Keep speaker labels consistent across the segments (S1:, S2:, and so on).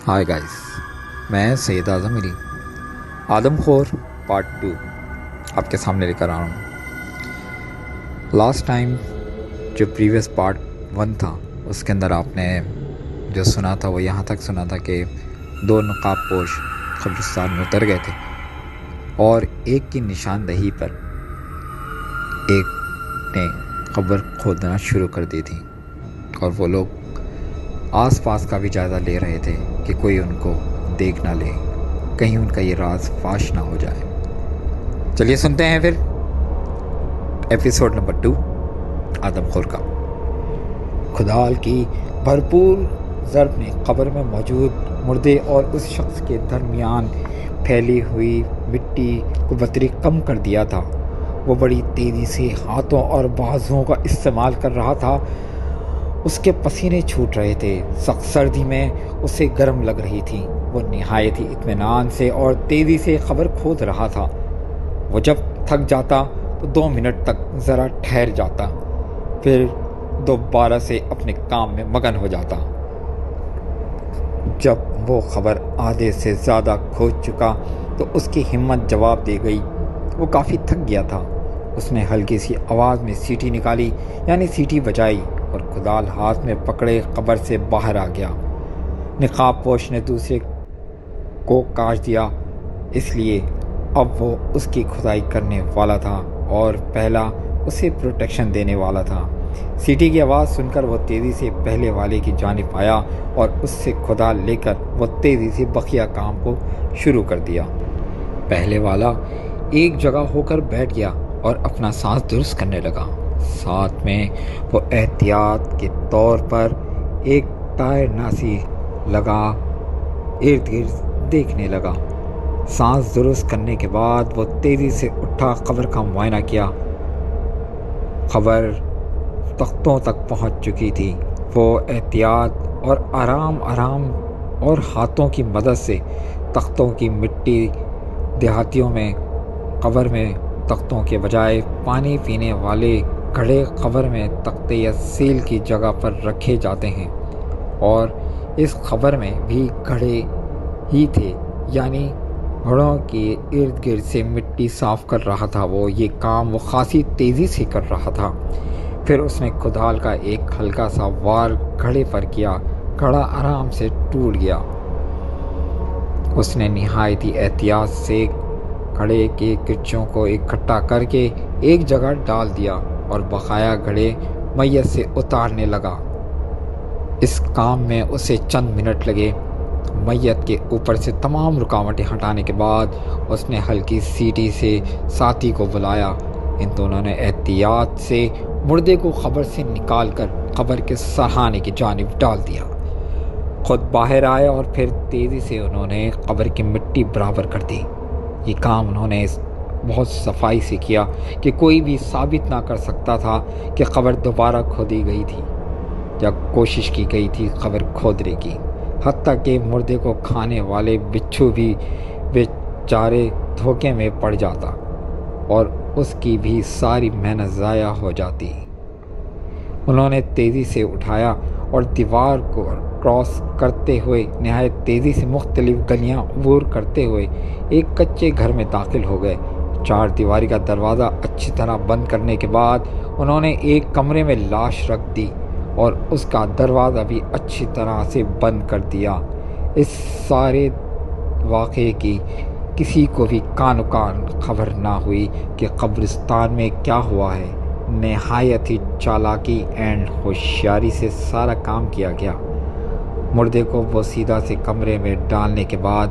S1: ہائے guys, میں سید اعظم علی آدم خور part 2 آپ کے سامنے لے کر آ رہا ہوں۔ لاسٹ ٹائم جو پریویس پارٹ 1 تھا اس کے اندر آپ نے جو سنا تھا وہ یہاں تک سنا تھا کہ 2 نقاب پوش قبرستان میں اتر گئے تھے اور ایک کی نشاندہی پر ایک نے قبر کھودنا شروع کر دی تھی، اور وہ لوگ آس پاس کا بھی جائزہ لے رہے تھے کہ کوئی ان کو دیکھ نہ لے، کہیں ان کا یہ راز فاش نہ ہو جائے۔ چلیے سنتے ہیں پھر ایپیسوڈ نمبر 2 آدم خور کا۔ کھدال کی بھرپور ضرب نے قبر میں موجود مردے اور اس شخص کے درمیان پھیلی ہوئی مٹی کو بطری کم کر دیا تھا۔ وہ بڑی تیزی سے ہاتھوں اور بازوؤں کا استعمال کر رہا تھا۔ اس کے پسینے چھوٹ رہے تھے، سخت سردی میں اسے گرم لگ رہی تھی۔ وہ نہایت ہی اطمینان سے اور تیزی سے قبر کھود رہا تھا۔ وہ جب تھک جاتا تو 2 منٹ تک ذرا ٹھہر جاتا، پھر دوبارہ سے اپنے کام میں مگن ہو جاتا۔ جب وہ قبر آدھے سے زیادہ کھود چکا تو اس کی ہمت جواب دے گئی۔ وہ کافی تھک گیا تھا۔ اس نے ہلکی سی آواز میں سیٹی نکالی، یعنی سیٹی بجائی، اور کھدال ہاتھ میں پکڑے قبر سے باہر آ گیا۔ نقاب پوش نے دوسرے کو کاٹ دیا، اس لیے اب وہ اس کی کھدائی کرنے والا تھا اور پہلا اسے پروٹیکشن دینے والا تھا۔ سیٹی کی آواز سن کر وہ تیزی سے پہلے والے کی جانب آیا اور اس سے کھدال لے کر وہ تیزی سے بقیہ کام کو شروع کر دیا۔ پہلے والا ایک جگہ ہو کر بیٹھ گیا اور اپنا سانس درست کرنے لگا۔ ساتھ میں وہ احتیاط کے طور پر ایک ٹائر ناسی لگا ارد گرد دیکھنے لگا۔ سانس درست کرنے کے بعد وہ تیزی سے اٹھا، قبر کا معائنہ کیا۔ قبر تختوں تک پہنچ چکی تھی۔ وہ احتیاط اور آرام اور ہاتھوں کی مدد سے تختوں کی مٹی دیہاتیوں میں قبر میں تختوں کے بجائے پانی پینے والے گھڑے قبر میں تختے یا سیل کی جگہ پر رکھے جاتے ہیں، اور اس قبر میں بھی گھڑے ہی تھے، یعنی گھڑوں کے ارد گرد سے مٹی صاف کر رہا تھا۔ وہ یہ کام وہ خاصی تیزی سے کر رہا تھا۔ پھر اس نے کھدال کا ایک ہلکا سا وار گھڑے پر کیا۔ گھڑا آرام سے ٹوٹ گیا۔ اس نے نہایت ہی احتیاط سے گھڑے کے کرچوں کو اکٹھا کر کے ایک جگہ ڈال دیا اور بقایا گھڑے میت سے اتارنے لگا۔ اس کام میں اسے چند منٹ لگے۔ میت کے اوپر سے تمام رکاوٹیں ہٹانے کے بعد اس نے ہلکی سیٹی سے ساتھی کو بلایا۔ ان دونوں نے احتیاط سے مردے کو قبر سے نکال کر قبر کے سرہانے کی جانب ڈال دیا۔ خود باہر آئے اور پھر تیزی سے انہوں نے قبر کی مٹی برابر کر دی۔ یہ کام انہوں نے بہت صفائی سے کیا کہ کوئی بھی ثابت نہ کر سکتا تھا کہ قبر دوبارہ کھودی گئی تھی یا کوشش کی گئی تھی قبر کھودنے کی۔ حتیٰ کہ مردے کو کھانے والے بچھو بھی بیچارے دھوکے میں پڑ جاتا اور اس کی بھی ساری محنت ضائع ہو جاتی۔ انہوں نے تیزی سے اٹھایا اور دیوار کو کراس کرتے ہوئے نہایت تیزی سے مختلف گلیاں عبور کرتے ہوئے ایک کچے گھر میں داخل ہو گئے۔ 4 دیواری کا دروازہ اچھی طرح بند کرنے کے بعد انہوں نے ایک کمرے میں لاش رکھ دی اور اس کا دروازہ بھی اچھی طرح سے بند کر دیا۔ اس سارے واقعے کی کسی کو بھی کان خبر نہ ہوئی کہ قبرستان میں کیا ہوا ہے۔ نہایت ہی چالاکی اینڈ ہوشیاری سے سارا کام کیا گیا۔ مردے کو وہ سیدھا سے کمرے میں ڈالنے کے بعد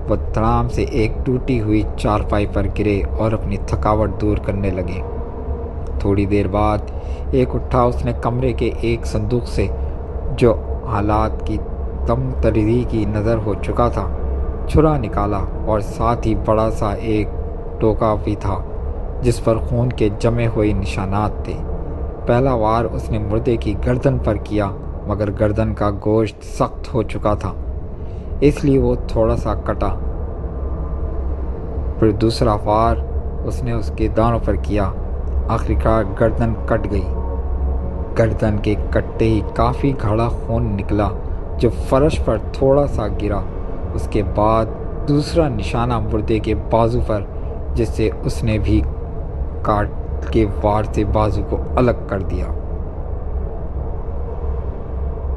S1: وہ دھڑام سے ایک ٹوٹی ہوئی چارپائی پر گرے اور اپنی تھکاوٹ دور کرنے لگے۔ تھوڑی دیر بعد ایک اٹھا، اس نے کمرے کے ایک صندوق سے جو حالات کی تم تریدی کی نظر ہو چکا تھا چھرا نکالا، اور ساتھ ہی بڑا سا ایک ٹوکا بھی تھا جس پر خون کے جمے ہوئے نشانات تھے۔ پہلا وار اس نے مردے کی گردن پر کیا، مگر گردن کا گوشت سخت ہو چکا تھا، اس لیے وہ تھوڑا سا کٹا۔ پھر دوسرا وار اس نے اس کے دانوں پر کیا۔ آخرکار گردن کٹ گئی۔ گردن کے کٹتے ہی کافی گاڑھا خون نکلا جو فرش پر تھوڑا سا گرا۔ اس کے بعد دوسرا نشانہ مردے کے بازو پر، جس سے اس نے بھی کاٹ کے وار سے بازو کو الگ کر دیا۔